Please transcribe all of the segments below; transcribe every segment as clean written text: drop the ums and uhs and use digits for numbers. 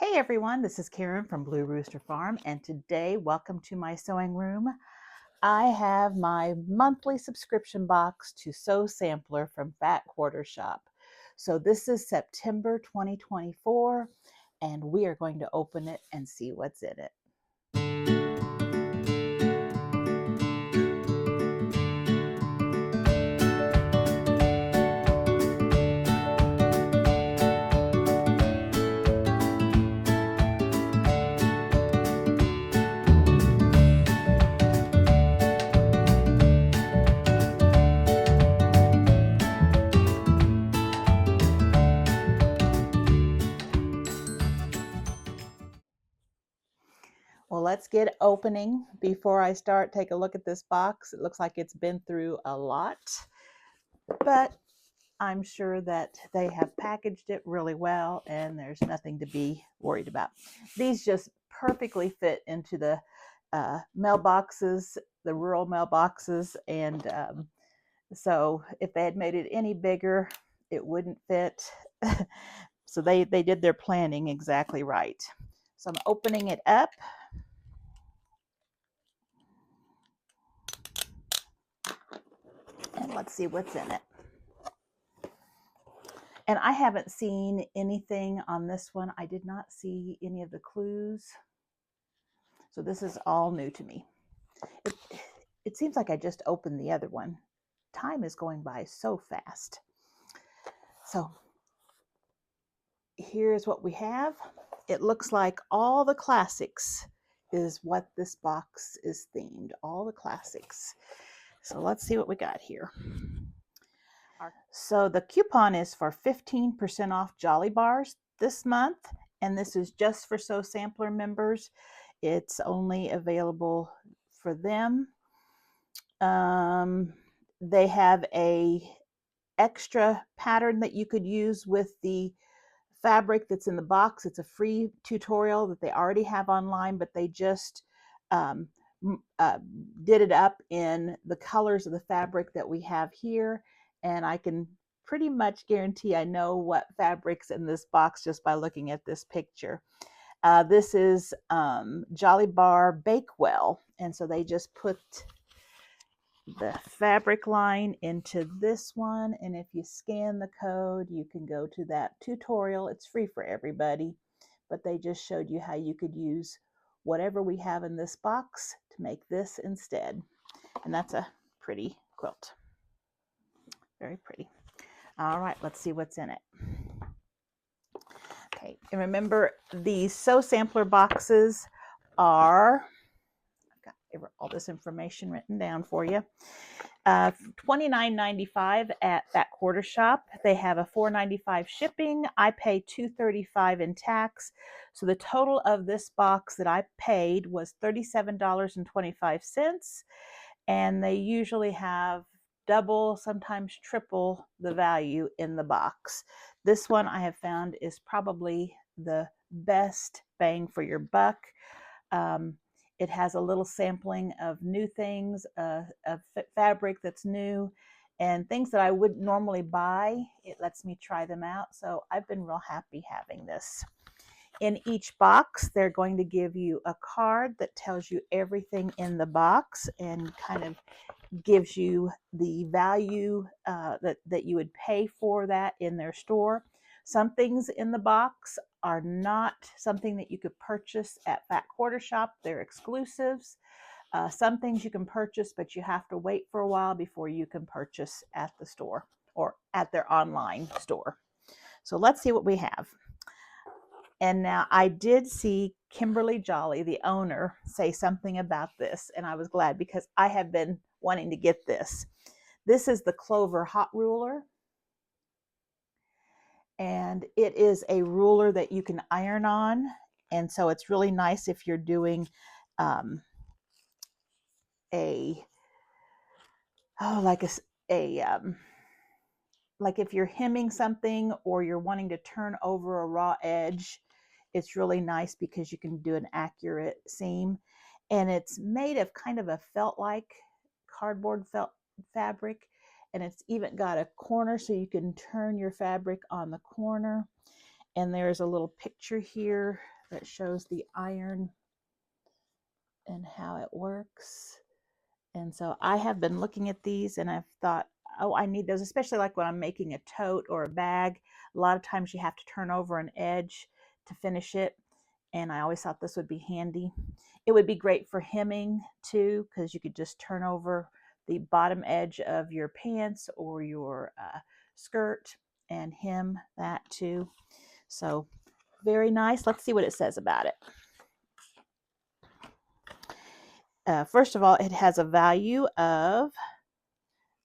Hey everyone, this is Karen from Blue Rooster Farm, and today, welcome to my sewing room. I have my monthly subscription box to Sew Sampler from Fat Quarter Shop. So this is September 2024, and we are going to open it and see what's in it. Well, let's get opening. Before I start, take a look at this box. It looks like it's been through a lot, but I'm sure that they have packaged it really well and there's nothing to be worried about. These just perfectly fit into the mailboxes, the rural mailboxes, and so if they had made it any bigger, it wouldn't fit. So they did their planning exactly right. So I'm opening it up. And let's see what's in it. And I haven't seen anything on this one. I did not see any of the clues. So this is all new to me. It seems like I just opened the other one. Time is going by so fast. So here's what we have. It looks like all the classics is what this box is themed. All the classics. So let's see what we got here. So the coupon is for 15% off Jolly Bars this month, and this is just for Sew Sampler members. It's only available for them. They have a extra pattern that you could use with the fabric that's in the box. It's a free tutorial that they already have online, but they just did it up in the colors of the fabric that we have here. And I can pretty much guarantee I know what fabric's in this box just by looking at this picture. This is Jolly Bar Bakewell. And so they just put the fabric line into this one, and if you scan the code you can go to that tutorial. It's free for everybody, but they just showed you how you could use whatever we have in this box to make this instead. And that's a pretty quilt, very pretty. All right, let's see what's in it. Okay, and remember these Sew Sampler boxes are, I've got all this information written down for you. $29.95 at Fat Quarter Shop. They have a $4.95 shipping. I pay $2.35 in tax. So the total of this box that I paid was $37.25. And they usually have double, sometimes triple the value in the box. This one I have found is probably the best bang for your buck. It has a little sampling of new things, of fabric that's new, and things that I wouldn't normally buy. It lets me try them out. So I've been real happy having this. In each box, they're going to give you a card that tells you everything in the box and kind of gives you the value that you would pay for that in their store. Some things in the box are not something that you could purchase at Fat Quarter Shop. They're exclusives. Some things you can purchase, but you have to wait for a while before you can purchase at the store or at their online store. So let's see what we have. And now I did see Kimberly Jolly, the owner, say something about this, and I was glad because I have been wanting to get this. This is the Clover Hot Ruler, and it is a ruler that you can iron on, and so it's really nice if you're doing like if you're hemming something or you're wanting to turn over a raw edge. It's really nice because you can do an accurate seam, and it's made of kind of a felt-like cardboard felt fabric, and it's even got a corner so you can turn your fabric on the corner. And there's a little picture here that shows the iron and how it works. And so I have been looking at these and I've thought, oh, I need those, especially like when I'm making a tote or a bag. A lot of times you have to turn over an edge to finish it. And I always thought this would be handy. It would be great for hemming too, because you could just turn over the bottom edge of your pants or your skirt and hem that too. So very nice. Let's see what it says about it. First of all, it has a value of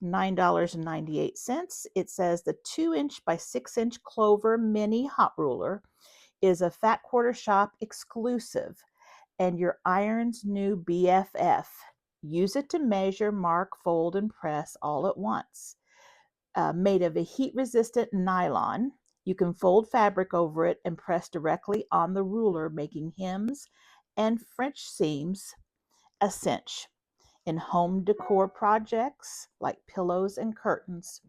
$9.98. It says the 2-inch by 6-inch Clover Mini Hot Ruler is a Fat Quarter Shop exclusive and your iron's new BFF. Use it to measure, mark, fold, and press all at once. Made of a heat-resistant nylon, you can fold fabric over it and press directly on the ruler, making hems and French seams a cinch. In home decor projects like pillows and curtains.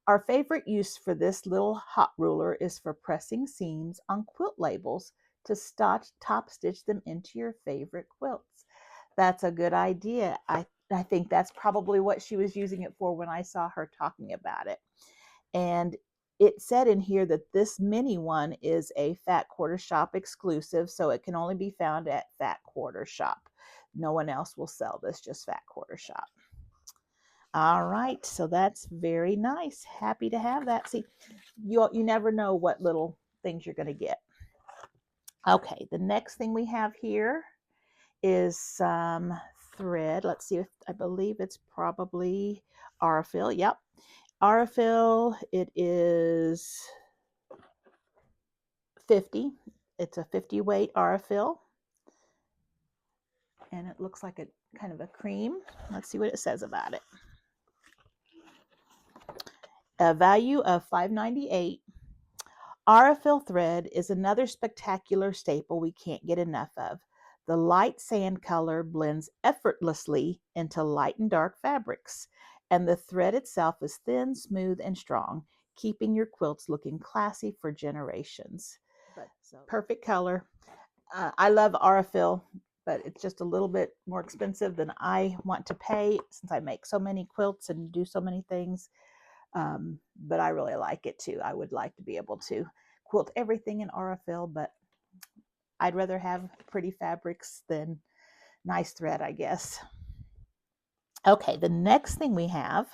Our favorite use for this little hot ruler is for pressing seams on quilt labels to top stitch them into your favorite quilts. That's a good idea. I think that's probably what she was using it for when I saw her talking about it. And it said in here that this mini one is a Fat Quarter Shop exclusive, so it can only be found at Fat Quarter Shop. No one else will sell this, just Fat Quarter Shop. All right, so that's very nice. Happy to have that. See, you never know what little things you're going to get. Okay, the next thing we have here is some thread. Let's see if I believe it's probably Aurifil. Yep, Aurifil. It is 50. It's a 50 weight Aurifil. And it looks like a kind of a cream. Let's see what it says about it. A value of $5.98. Aurifil thread is another spectacular staple we can't get enough of. The light sand color blends effortlessly into light and dark fabrics, and the thread itself is thin, smooth, and strong, keeping your quilts looking classy for generations. Perfect color. I love Aurifil, but it's just a little bit more expensive than I want to pay since I make so many quilts and do so many things. But I really like it too. I would like to be able to quilt everything in Aurifil, but I'd rather have pretty fabrics than nice thread, I guess. Okay, the next thing we have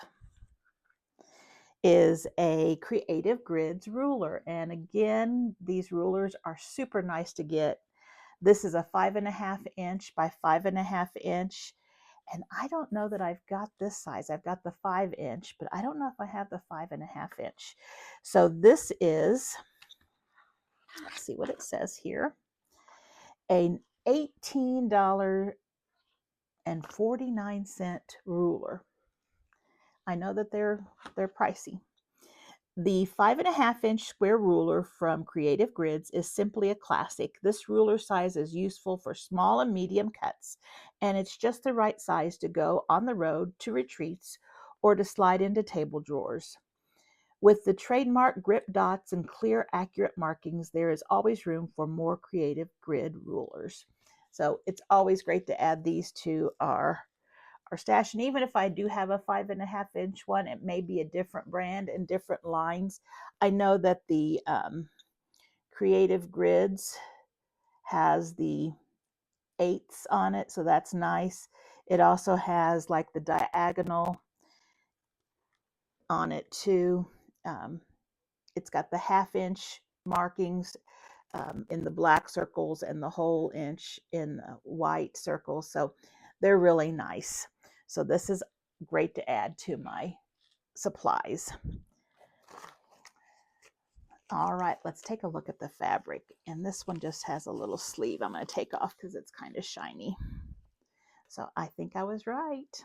is a Creative Grids ruler. And again, these rulers are super nice to get. This is a 5.5 inch by 5.5 inch. And I don't know that I've got this size. I've got the 5 inch, but I don't know if I have the 5.5 inch. So this is, let's see what it says here, an $18.49 ruler. I know that they're pricey. The 5.5 inch square ruler from Creative Grids is simply a classic. This ruler size is useful for small and medium cuts, and it's just the right size to go on the road, to retreats, or to slide into table drawers. With the trademark grip dots and clear, accurate markings, there is always room for more Creative Grid rulers. So it's always great to add these to our stash. And even if I do have a 5.5 inch one, it may be a different brand and different lines. I know that the Creative Grids has the 8s on it, so that's nice. It also has like the diagonal on it too. It's got the 1/2 inch markings in the black circles and the whole inch in the white circles. So they're really nice. So this is great to add to my supplies. All right, let's take a look at the fabric. And this one just has a little sleeve I'm going to take off because it's kind of shiny. So I think I was right.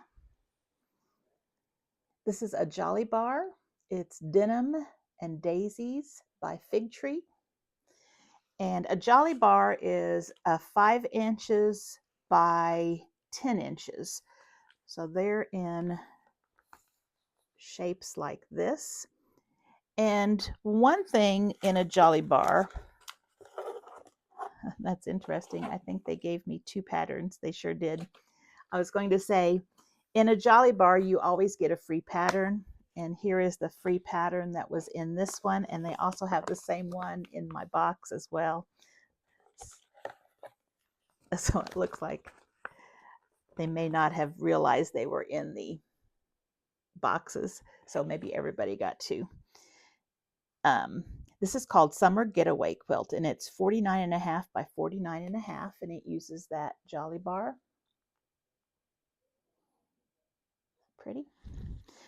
This is a Jolly Bar. It's Denim and Daisies by Fig Tree. And a Jolly Bar is 5 inches by 10 inches. So they're in shapes like this. And one thing in a Jolly Bar, that's interesting. I think they gave me 2 patterns. They sure did. I was going to say, in a Jolly Bar, you always get a free pattern. And here is the free pattern that was in this one. And they also have the same one in my box as well. So it looks like they may not have realized they were in the boxes. So maybe everybody got 2. This is called Summer Getaway Quilt, and it's 49.5 by 49.5, and it uses that Jolly Bar. Pretty.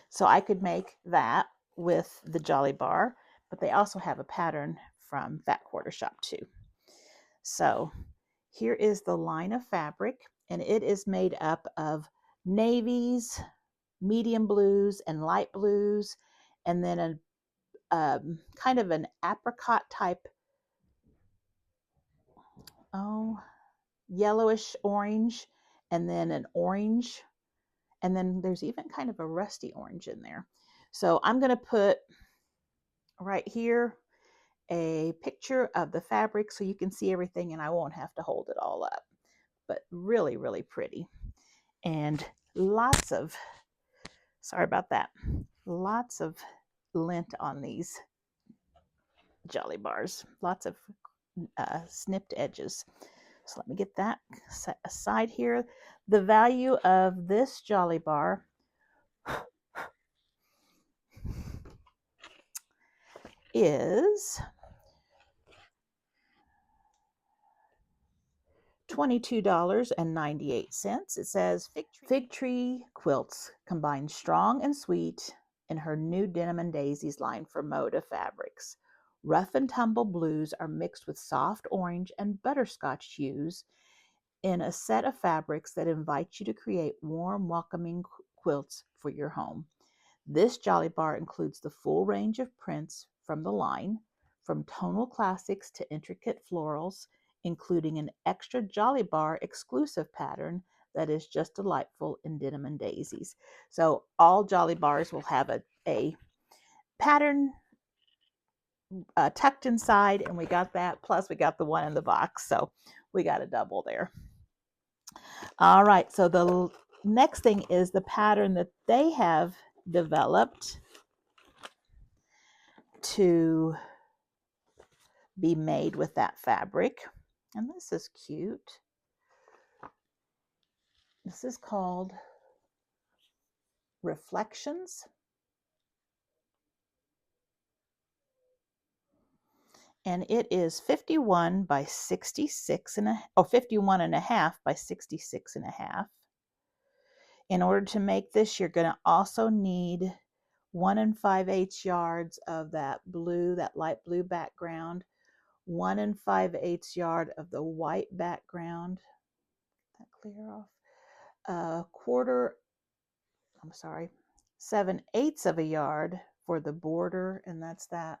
So I could make that with the Jolly Bar, but they also have a pattern from Fat Quarter Shop too. So here is the line of fabric, and it is made up of navies, medium blues, and light blues, and then a kind of an apricot type, yellowish orange, and then an orange, and then there's even kind of a rusty orange in there. So I'm going to put right here a picture of the fabric so you can see everything, and I won't have to hold it all up. But really, really pretty. And lots of, sorry about that, lots of lint on these Jolly Bars. Lots of snipped edges. So let me get that set aside here. The value of this Jolly Bar is $22.98. It says Fig Tree Quilts combines strong and sweet in her new Denim and Daisies line for Moda fabrics. Rough and tumble blues are mixed with soft orange and butterscotch hues in a set of fabrics that invite you to create warm, welcoming quilts for your home. This Jolly Bar includes the full range of prints from the line, from tonal classics to intricate florals, including an extra Jolly Bar exclusive pattern that is just delightful in Denim and Daisies. So all Jolly Bars will have a pattern tucked inside, and we got that, plus we got the one in the box, so we got a double there. All right, so the next thing is the pattern that they have developed to be made with that fabric. And this is cute. This is called Reflections. And it is 51 by 66 and 51 and a half by 66 and a half. In order to make this, you're going to also need 1 5/8 yards of that blue, that light blue background, 1 5/8 yard of the white background. That clear off. A quarter, 7/8 of a yard for the border, and that's that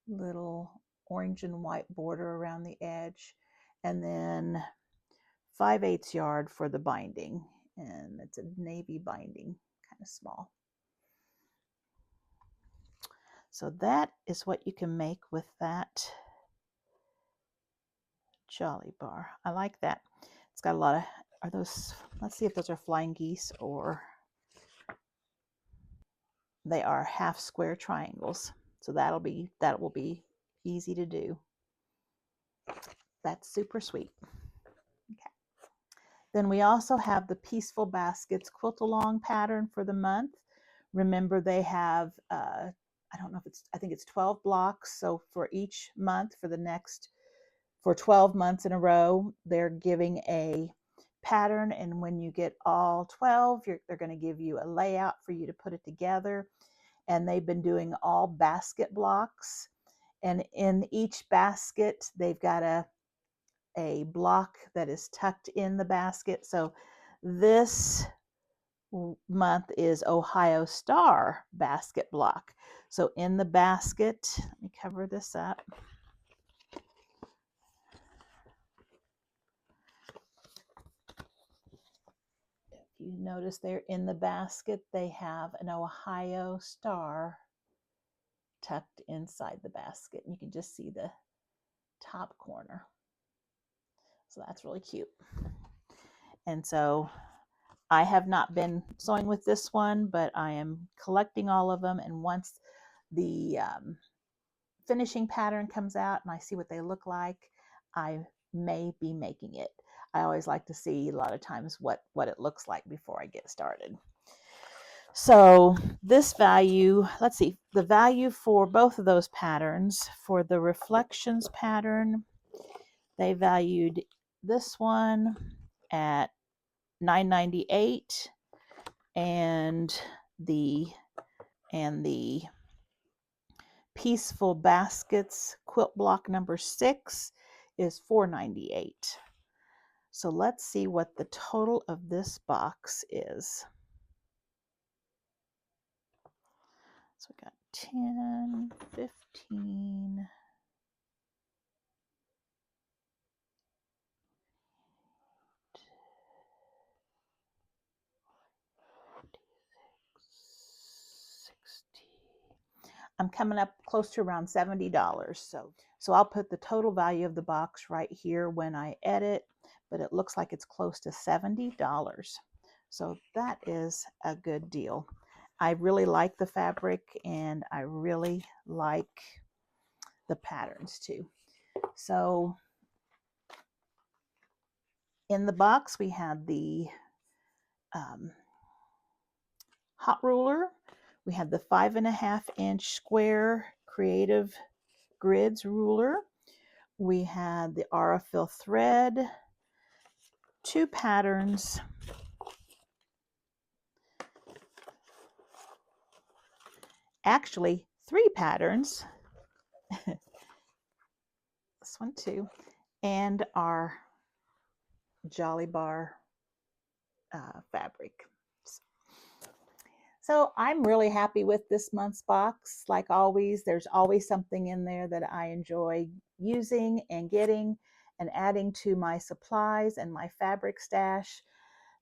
little orange and white border around the edge, and then 5/8 yard for the binding, and it's a navy binding, kind of small. So that is what you can make with that Jolly Bar. I like that. It's got a lot of, are those, let's see if those are flying geese or they are half square triangles. So that will be easy to do. That's super sweet. Okay. Then we also have the Peaceful Baskets quilt along pattern for the month. Remember, they have I don't know if it's, I think it's 12 blocks. So for each month for 12 months in a row, they're giving a pattern, and when you get all 12, they're going to give you a layout for you to put it together. And they've been doing all basket blocks, and in each basket they've got a block that is tucked in the basket. So this month is Ohio Star basket block. So in the basket, let me cover this up. If you notice there in the basket, they have an Ohio Star tucked inside the basket. You can just see the top corner. So that's really cute. And so I have not been sewing with this one, but I am collecting all of them. And once the finishing pattern comes out and I see what they look like, I may be making it. I always like to see a lot of times what it looks like before I get started. So this value, let's see, the value for both of those patterns, for the reflections pattern, they valued this one at $9.98, and the Peaceful Baskets quilt block number 6 is $4.98. So let's see what the total of this box is. So we got 10, 15, 60. I'm coming up close to around $70. So I'll put the total value of the box right here when I edit, but it looks like it's close to $70. So that is a good deal. I really like the fabric and I really like the patterns too. So in the box we had the hot ruler. We had the 5.5-inch square Creative Grids ruler. We had the Aurifil thread, 2 patterns, actually 3 patterns, this one too, and our Jolly Bar fabric. So I'm really happy with this month's box. Like always, there's always something in there that I enjoy using and getting and adding to my supplies and my fabric stash.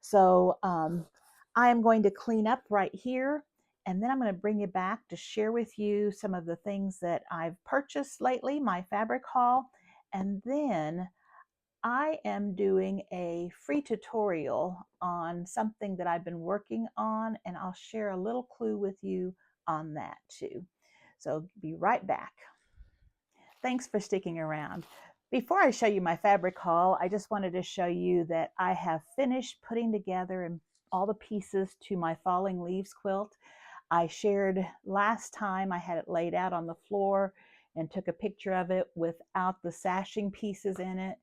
So I am going to clean up right here, and then I'm going to bring you back to share with you some of the things that I've purchased lately, my fabric haul, and then I am doing a free tutorial on something that I've been working on, and I'll share a little clue with you on that too. So be right back. Thanks for sticking around. Before I show you my fabric haul, I just wanted to show you that I have finished putting together all the pieces to my Falling Leaves quilt. I shared last time I had it laid out on the floor and took a picture of it without the sashing pieces in it.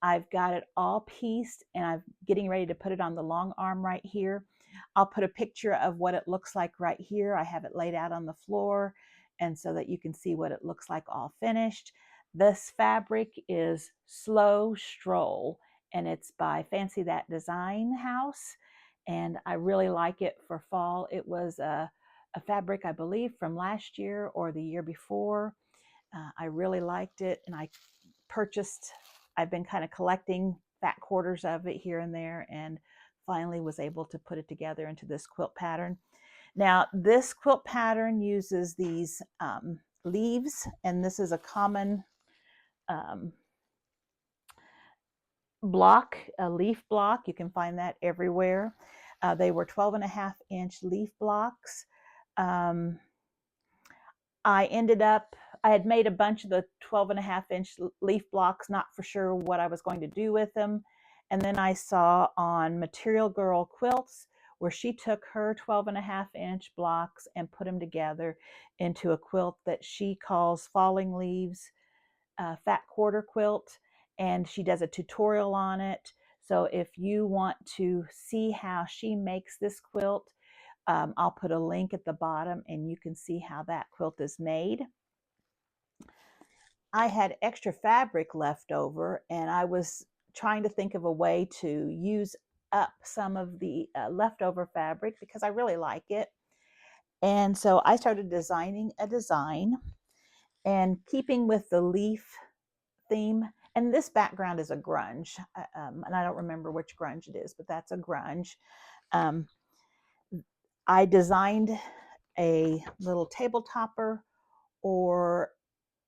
I've got it all pieced and I'm getting ready to put it on the long arm right here. I'll put a picture of what it looks like right here. I have it laid out on the floor, and so that you can see what it looks like all finished. This fabric is Slow Stroll, and it's by Fancy That Design House, and I really like it for fall. It was a fabric, I believe, from last year or the year before. I really liked it, and I've been kind of collecting fat quarters of it here and there, and finally was able to put it together into this quilt pattern. Now, this quilt pattern uses these leaves, and this is a common block, a leaf block. You can find that everywhere. They were 12.5-inch leaf blocks. I had made a bunch of the 12.5-inch leaf blocks, not for sure what I was going to do with them. And then I saw on Material Girl Quilts where she took her 12.5-inch blocks and put them together into a quilt that she calls Falling Leaves Fat Quarter Quilt. And she does a tutorial on it. So if you want to see how she makes this quilt, I'll put a link at the bottom and you can see how that quilt is made. I had extra fabric left over, and I was trying to think of a way to use up some of the leftover fabric because I really like it. And so I started designing a design, and keeping with the leaf theme, and this background is a grunge, and I don't remember which grunge it is, but that's a grunge. I designed a little table topper, or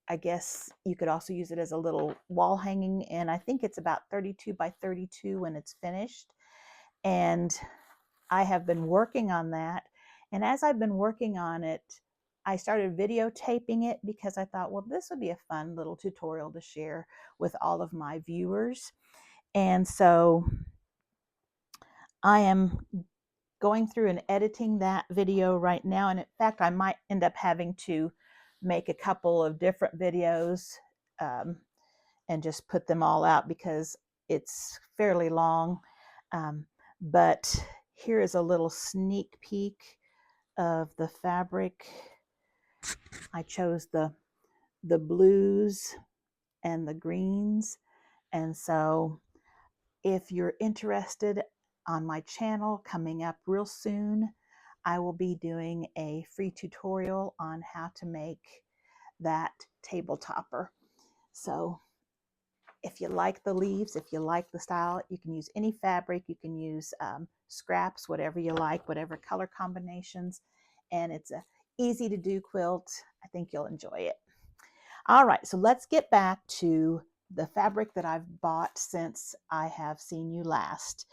I guess you could also use it as a little wall hanging, and I think it's about 32 by 32 when it's finished. And I have been working on that. And as I've been working on it, I started videotaping it because I thought, well, this would be a fun little tutorial to share with all of my viewers. And so I am going through and editing that video right now. And in fact, I might end up having to make a couple of different videos and just put them all out because it's fairly long. But here is a little sneak peek of the fabric. I chose the blues and the greens. And so if you're interested, on my channel coming up real soon, I will be doing a free tutorial on how to make that table topper. So if you like the leaves, if you like the style, you can use any fabric. You can use scraps, whatever you like, whatever color combinations. And it's a easy to do quilt. I think you'll enjoy it. All right, so let's get back to the fabric that I've bought since I have seen you last.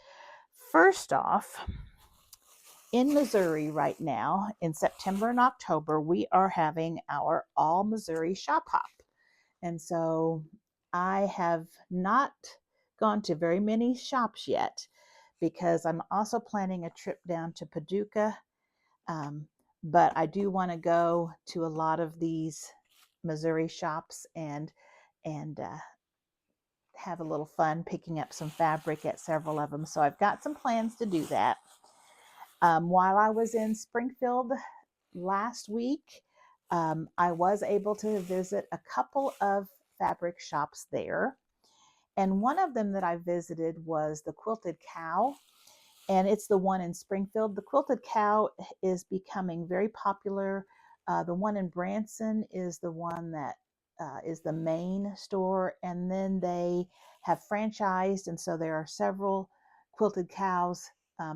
First off, in Missouri right now, in September and October, we are having our All Missouri Shop Hop. And so I have not gone to very many shops yet because I'm also planning a trip down to Paducah. But I do want to go to a lot of these Missouri shops and have a little fun picking up some fabric at several of them. So I've got some plans to do that. While I was in Springfield last week, I was able to visit a couple of fabric shops there. And one of them that I visited was the Quilted Cow, and it's the one in Springfield. The Quilted Cow is becoming very popular. The one in Branson is the one that is the main store, and then they have franchised, and so there are several Quilted Cows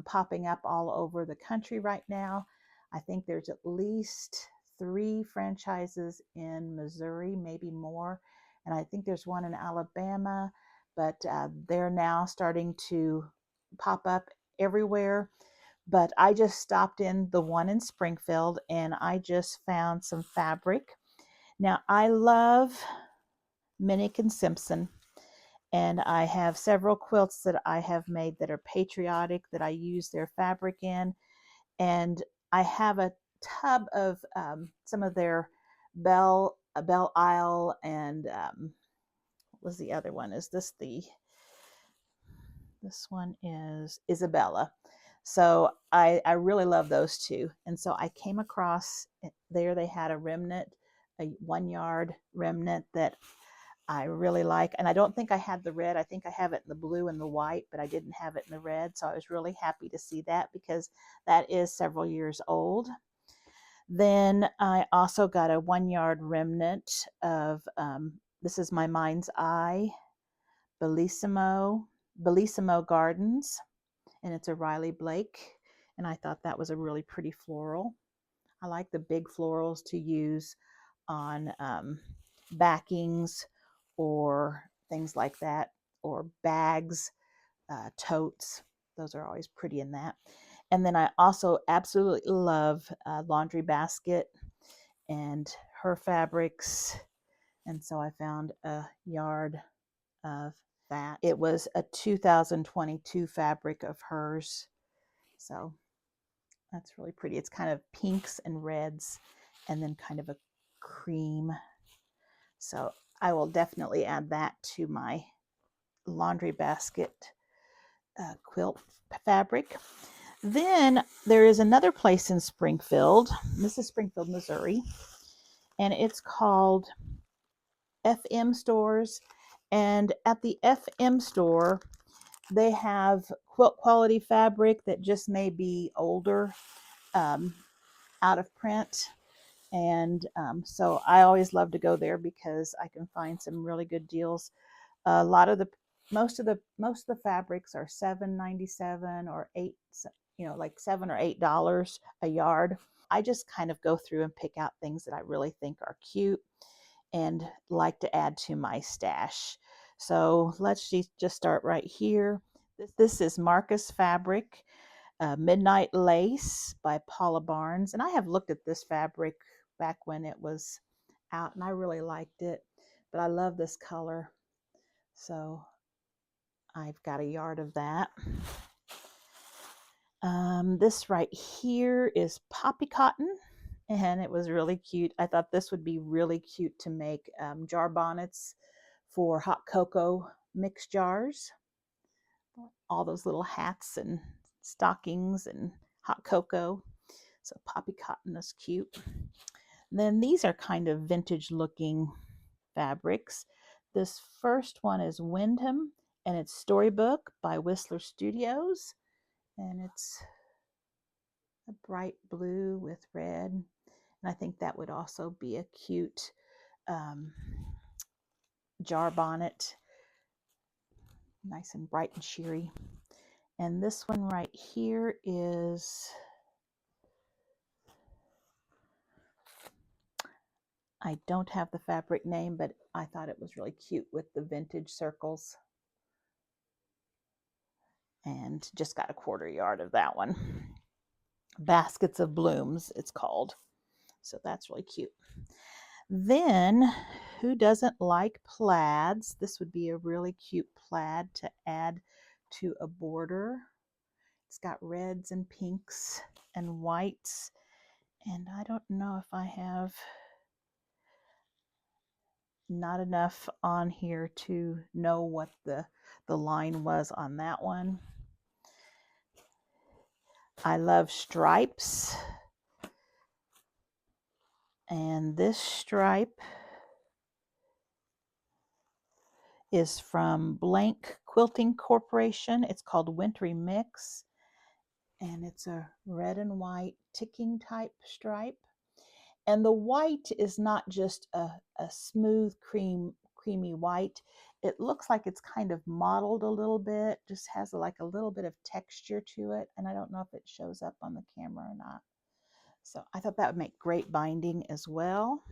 popping up all over the country right now. I think there's at least 3 franchises in Missouri, maybe more, and I think there's one in Alabama, but they're now starting to pop up everywhere. But I just stopped in the one in Springfield and I just found some fabric. Now I love Minnick and Simpson, and I have several quilts that I have made that are patriotic that I use their fabric in, and I have a tub of some of their Belle Isle and what was the other one? Is this this one is Isabella. So I really love those two. And so I came across there, they had a remnant, a 1 yard remnant that I really like. And I don't think I had the red. I think I have it in the blue and the white, but I didn't have it in the red. So I was really happy to see that because that is several years old. Then I also got a 1 yard remnant of, this is my Mind's Eye, Bellissimo Gardens, and it's a Riley Blake, and I thought that was a really pretty floral. I like the big florals to use on backings or things like that, or bags, totes. Those are always pretty in that. And then I also absolutely love Laundry Basket and her fabrics, and so I found a yard of that. It was a 2022 fabric of hers. So that's really pretty. It's kind of pinks and reds and then kind of a cream. So I will definitely add that to my Laundry Basket quilt fabric. Then there is another place in Springfield. This is Springfield, Missouri, and it's called FM Stores. And at the FM store, they have quilt quality fabric that just may be older, out of print. And so I always love to go there because I can find some really good deals. A lot of the most of the fabrics are $7.97 or $8, like $7 or $8 a yard. I just kind of go through and pick out things that I really think are cute and like to add to my stash. So let's just start right here. This is Marcus Fabric, Midnight Lace by Paula Barnes. And I have looked at this fabric back when it was out and I really liked it, but I love this color. So I've got a yard of that. This right here is Poppy Cotton, and it was really cute. I thought this would be really cute to make jar bonnets for hot cocoa mix jars. All those little hats and stockings and hot cocoa. So Poppy Cotton is cute. Then these are kind of vintage looking fabrics. This first one is Wyndham, and it's Storybook by Whistler Studios, and it's a bright blue with red, and I think that would also be a cute jar bonnet, nice and bright and cheery. And this one right here is, I don't have the fabric name, but I thought it was really cute with the vintage circles, and just got a quarter yard of that one. Baskets of Blooms, it's called. So that's really cute. Then, who doesn't like plaids? This would be a really cute plaid to add to a border. It's got reds and pinks and whites. And I don't know if I have not enough on here to know what the line was on that one. I love stripes. And this stripe is from Blank Quilting Corporation. It's called Wintry Mix, and it's a red and white ticking type stripe. And the white is not just a smooth creamy white. It looks like it's kind of mottled a little bit, just has like a little bit of texture to it, and I don't know if it shows up on the camera or not. So I thought that would make great binding as well.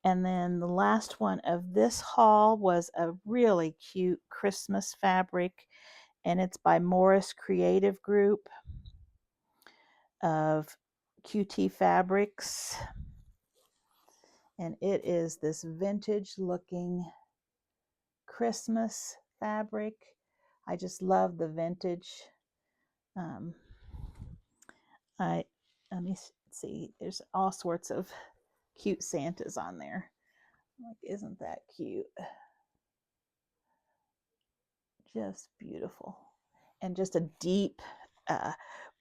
And then the last one of this haul was a really cute Christmas fabric, and it's by Morris Creative Group of QT Fabrics. And it is this vintage looking Christmas fabric. I just love the vintage. Let me see, there's all sorts of cute Santas on there. Like, isn't that cute? Just beautiful. And just a deep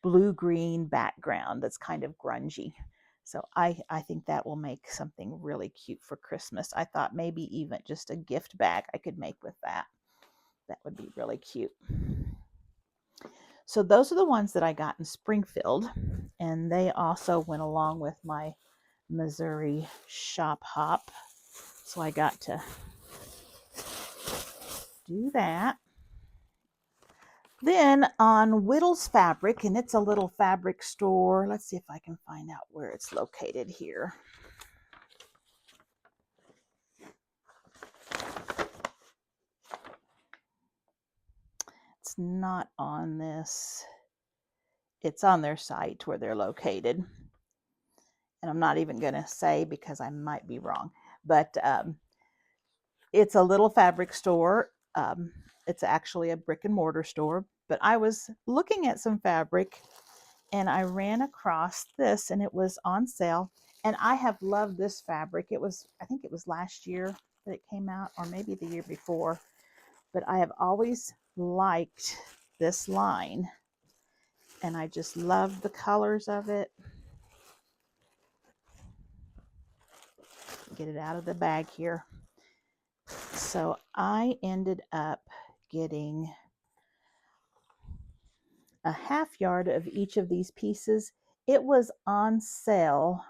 blue-green background that's kind of grungy. So I think that will make something really cute for Christmas. I thought maybe even just a gift bag I could make with that. That would be really cute. So those are the ones that I got in Springfield, and they also went along with my Missouri shop hop. So I got to do that. Then on Whittles Fabric, and it's a little fabric store. Let's see if I can find out where it's located here. It's not on this. It's on their site where they're located. And I'm not even going to say because I might be wrong. But it's a little fabric store. It's actually a brick and mortar store. But I was looking at some fabric and I ran across this, and it was on sale. And I have loved this fabric. I think it was last year that it came out, or maybe the year before. But I have always liked this line, and I just love the colors of it. Get it out of the bag here. So I ended up getting a half yard of each of these pieces. It was on sale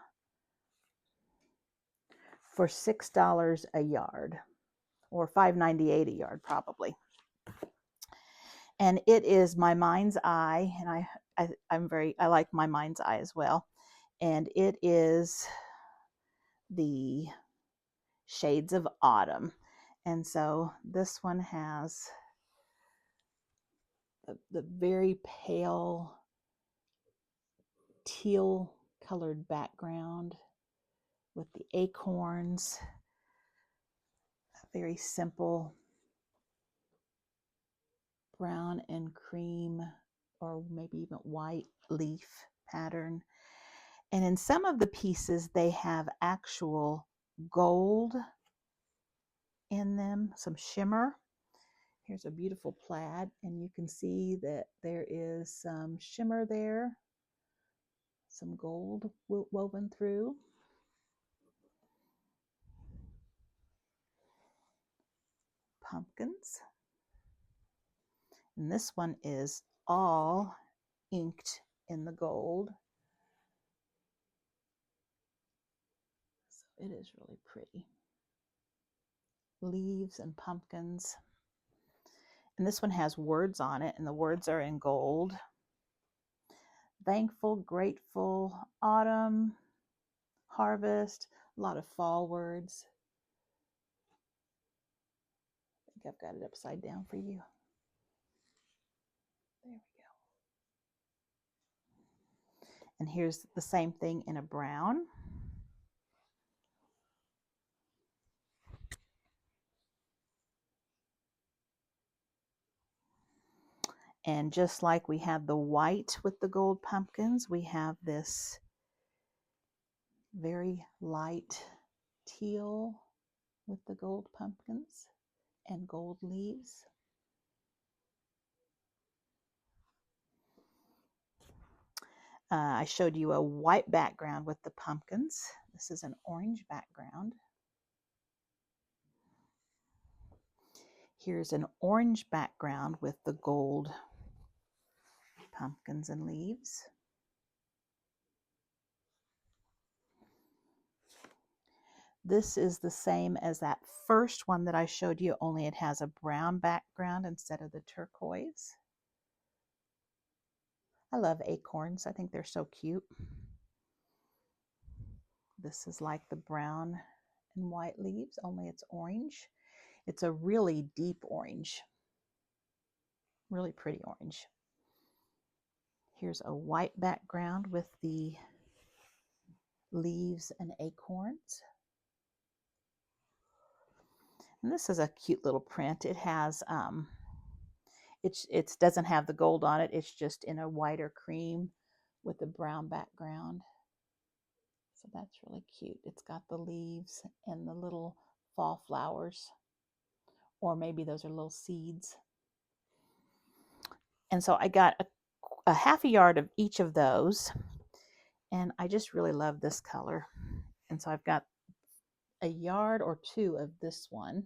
for $6 a yard, or $5.98 a yard probably. And it is My Mind's Eye, and I I like my mind's eye as well. And it is the Shades of Autumn. And so this one has the very pale teal colored background with the acorns, a very simple brown and cream or maybe even white leaf pattern. And in some of the pieces, they have actual gold in them, some shimmer. Here's a beautiful plaid, and you can see that there is some shimmer there, some gold woven through. Pumpkins. And this one is all inked in the gold. So it is really pretty. Leaves and pumpkins. And this one has words on it, and the words are in gold. Thankful, grateful, autumn, harvest, a lot of fall words. I think I've got it upside down for you. There we go. And here's the same thing in a brown. And just like we have the white with the gold pumpkins, we have this very light teal with the gold pumpkins and gold leaves. I showed you a white background with the pumpkins. This is an orange background. Here's an orange background with the gold pumpkins and leaves. This is the same as that first one that I showed you, only it has a brown background instead of the turquoise. I love acorns. I think they're so cute. This is like the brown and white leaves, only it's orange. It's a really deep orange. Really pretty orange. Here's a white background with the leaves and acorns. And this is a cute little print. It has, it doesn't have the gold on it. It's just in a whiter cream with a brown background. So that's really cute. It's got the leaves and the little fall flowers, or maybe those are little seeds. And so I got a half a yard of each of those, and I just really love this color. And so I've got a yard or two of this one.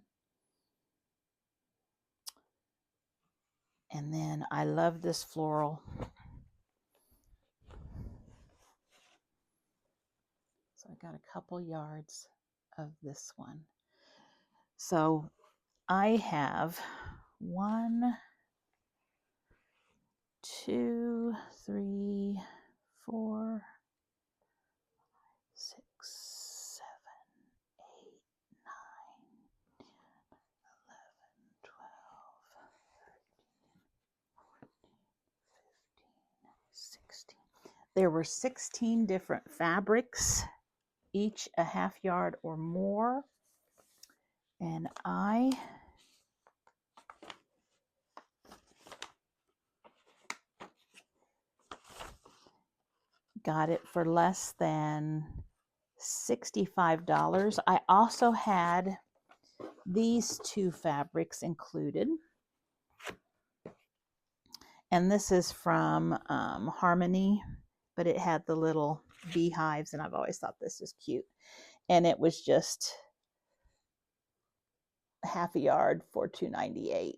And then I love this floral. So I got a couple yards of this one. So I have 1, 2, 3, 4, 6, 7, 8, 9, 10, 11, 12, 13, 14, 15, 16. There were 16 different fabrics, each a half yard or more. And I got it for less than $65. I also had these two fabrics included. And this is from Harmony, but it had the little beehives, and I've always thought this is cute. And it was just half a yard for $2.98.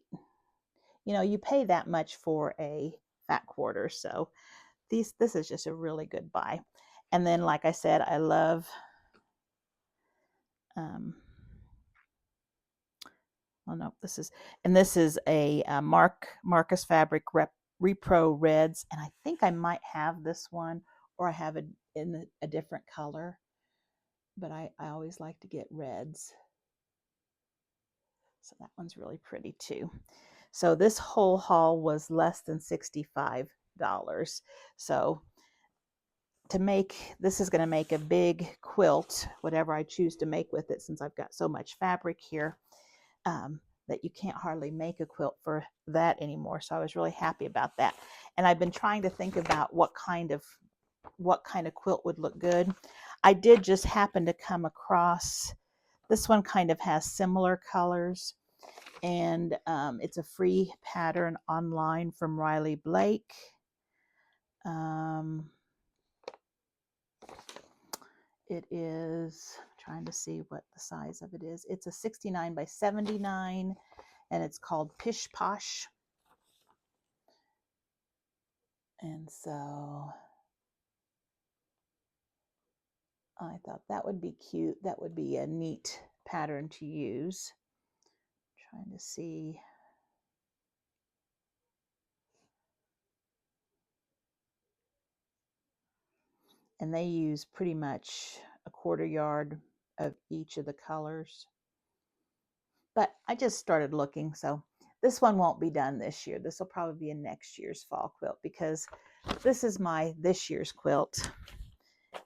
You know, you pay that much for a fat quarter, so this is just a really good buy. And then, like I said, I love oh no, this is a Marcus Fabric repro reds, and I think I might have this one, or I have it in a different color, but I always like to get reds. So that one's really pretty too. So this whole haul was less than $65. So to make, this is going to make a big quilt, whatever I choose to make with it, since I've got so much fabric here, that you can't hardly make a quilt for that anymore. So I was really happy about that. And I've been trying to think about what kind of quilt would look good. I did just happen to come across, this one kind of has similar colors, and it's a free pattern online from Riley Blake. It is, trying to see what the size of it is. It's a 69 by 79, and it's called Pish Posh. And so I thought that would be cute. That would be a neat pattern to use. Trying to see. And they use pretty much a 1/4 yard of each of the colors. But I just started looking, so this one won't be done this year. This will probably be in next year's fall quilt, because this is my this year's quilt.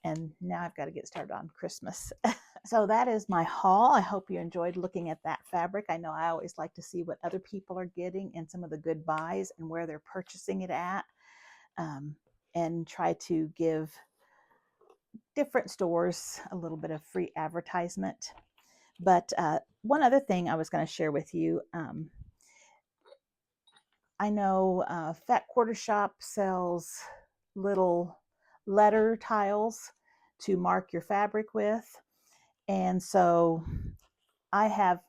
And now I've got to get started on Christmas. So that is my haul. I hope you enjoyed looking at that fabric. I know I always like to see what other people are getting and some of the good buys and where they're purchasing it at, and try to give different stores a little bit of free advertisement. But one other thing I was going to share with you, I know Fat Quarter Shop sells little letter tiles to mark your fabric with, and so I have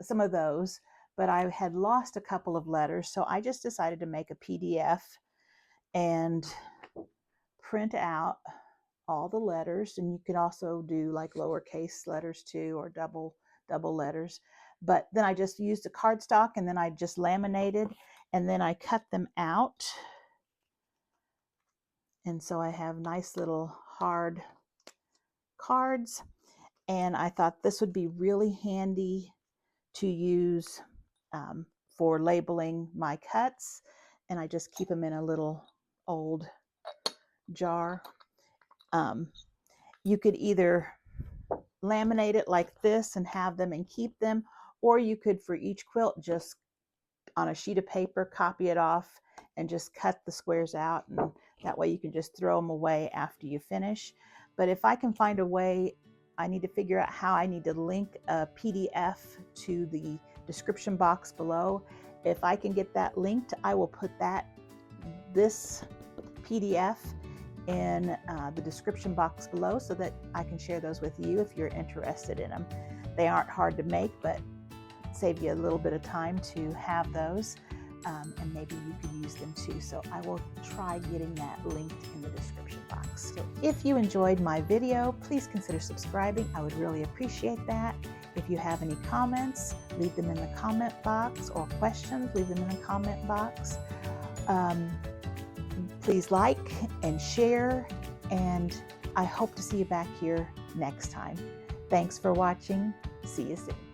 some of those, but I had lost a couple of letters, so I just decided to make a PDF and print out all the letters. And you can also do like lowercase letters too, or double letters. But then I just used a cardstock, and then I just laminated, and then I cut them out. And so I have nice little hard cards. And I thought this would be really handy to use for labeling my cuts. And I just keep them in a little old jar. You could either laminate it like this and have them and keep them, or you could, for each quilt, just on a sheet of paper, copy it off and just cut the squares out, and that way you can just throw them away after you finish. But if I can find a way, I need to figure out how I need to link a PDF to the description box below. If I can get that linked, I will put this PDF in the description box below, so that I can share those with you if you're interested in them. They aren't hard to make, but save you a little bit of time to have those, and maybe you could use them too. So I will try getting that linked in the description box. So if you enjoyed my video, please consider subscribing. I would really appreciate that. If you have any comments, leave them in the comment box, or questions, leave them in the comment box. Please like and share, and I hope to see you back here next time. Thanks for watching. See you soon.